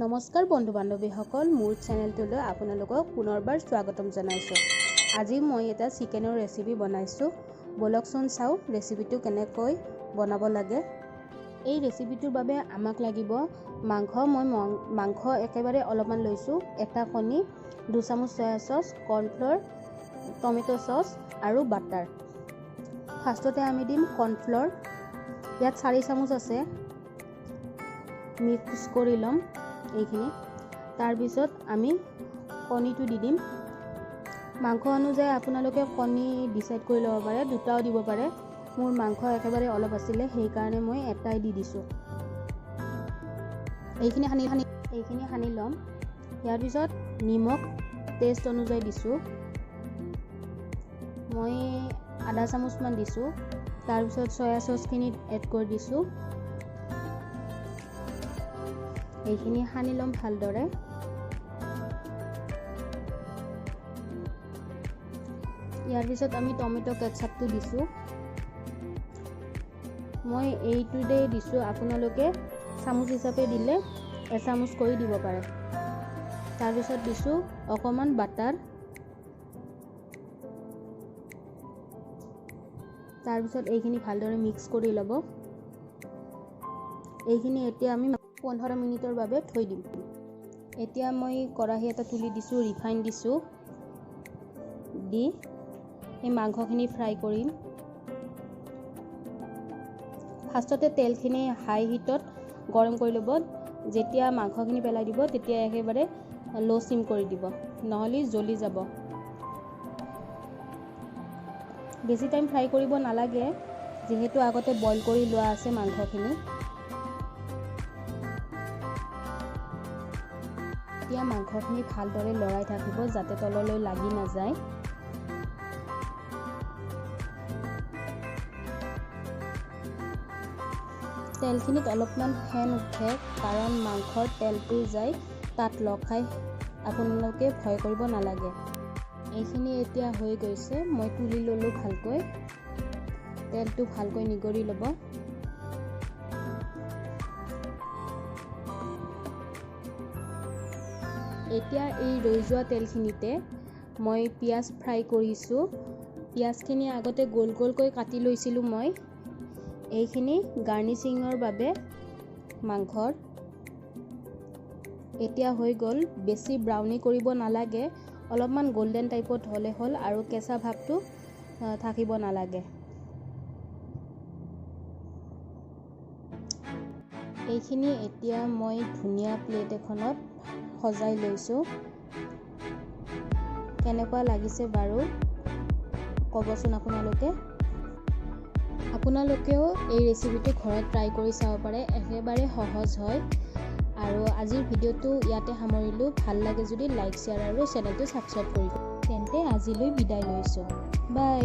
নমস্কাৰ বন্ধু বান্ধৱীসকল, মোৰ চেনেলটোলৈ আপোনালোকক পুনৰবাৰ স্বাগতম জনাইছোঁ। আজি মই এটা চিকেনৰ ৰেচিপি বনাইছোঁ। বলকচোন চাওঁ ৰেচিপিটো কেনেকৈ বনাব লাগে। এই ৰেচিপিটোৰ বাবে আমাক লাগিব মাংস। মই মাংস একেবাৰে অলপমান লৈছোঁ, এটা কণী, 2 চামুচ soya sauce, cornflour, tomato sauce আৰু বাটাৰ। ফাৰ্ষ্টতে আমি দিম কৰ্ণফ্ল'ৰ। ইয়াত 4 চামুচ আছে, মিক্স কৰি ল'ম এইখিনি। তাৰপিছত আমি কণীটো দি দিম। মাংস অনুযায়ী আপোনালোকে কণী ডিচাইড কৰি ল'ব পাৰে, দুটাও দিব পাৰে। মোৰ মাংস একেবাৰে অলপ আছিলে, সেইকাৰণে মই এটাই দি দিছোঁ। এইখিনি সানি ল'ম। ইয়াৰ পিছত নিমখ টেষ্ট অনুযায়ী দিছোঁ, মই আধা চামুচমান দিছোঁ। তাৰপিছত চয়া চচখিনি এড কৰি দিছোঁ। এইখিনি সানি ল'ম ভালদৰে। ইয়াৰ পিছত আমি টমেটো কেটচাপটো দিছোঁ। মই এইটোতে দিছোঁ, আপোনালোকে চামুচ হিচাপে দিলে এচামুচ কৰি দিব পাৰে। তাৰপিছত দিছোঁ অকণমান বাটাৰ। তাৰপিছত এইখিনি ভালদৰে মিক্স কৰি ল'ব। এইখিনি এতিয়া আমি 15 মিনিটৰ বাবে থৈ দিম। এতিয়া মই কেৰাহী এটা তুলি দিছোঁ, ৰিফাইন দিছোঁ, দি এই মাংসখিনি ফ্ৰাই কৰিম। ফাৰ্ষ্টতে তেলখিনি হাই হিটত গৰম কৰি ল'ব। যেতিয়া মাংসখিনি পেলাই দিব তেতিয়া একেবাৰে ল' চিম কৰি দিব, নহ'লে জ্বলি যাব। বেছি টাইম ফ্ৰাই কৰিব নালাগে, যিহেতু আগতে বইল কৰি লোৱা আছে মাংসখিনি। এতিয়া মাংসখিনি ভালদৰে লৰাই থাকিব যাতে তললৈ লাগি নাযায়। তেলখিনিত অলপমান ফেন উঠে, কাৰণ মাংসৰ তেলটো যায় তাত লগ খাই, আপোনালোকে ভয় কৰিব নালাগে। এইখিনি এতিয়া হৈ গৈছে, মই তুলি ল'লোঁ ভালকৈ। তেলটো ভালকৈ নিগৰি ল'ব। এতিয়া এই ৰৈ যোৱা তেলখিনিতে মই পিঁয়াজ ফ্ৰাই কৰিছোঁ। পিঁয়াজখিনি আগতে গোল গোলকৈ কাটি লৈছিলোঁ মই। এইখিনি গাৰ্নিচিঙৰ বাবে মাংসৰ। এতিয়া হৈ গ'ল। বেছি ব্ৰাউনি কৰিব নালাগে, অলপমান গল্ডেন টাইপত হ'লে হ'ল আৰু কেঁচা ভাৱটো থাকিব নালাগে। এইখিনি এতিয়া মই ধুনীয়া প্লেট এখনত সজাই লৈছোঁ। কেনেকুৱা লাগিছে বাৰু ক'বচোন আপোনালোকেও এই ৰেচিপিটো ঘৰত ট্ৰাই কৰি চাব পাৰে, একেবাৰে সহজ হয়। আৰু আজিৰ ভিডিঅ'টো ইয়াতে সামৰিলোঁ। ভাল লাগে যদি লাইক, শ্বেয়াৰ আৰু চেনেলটো ছাবস্ক্ৰাইব কৰিব। তেন্তে আজিলৈ বিদায় লৈছোঁ। বাই।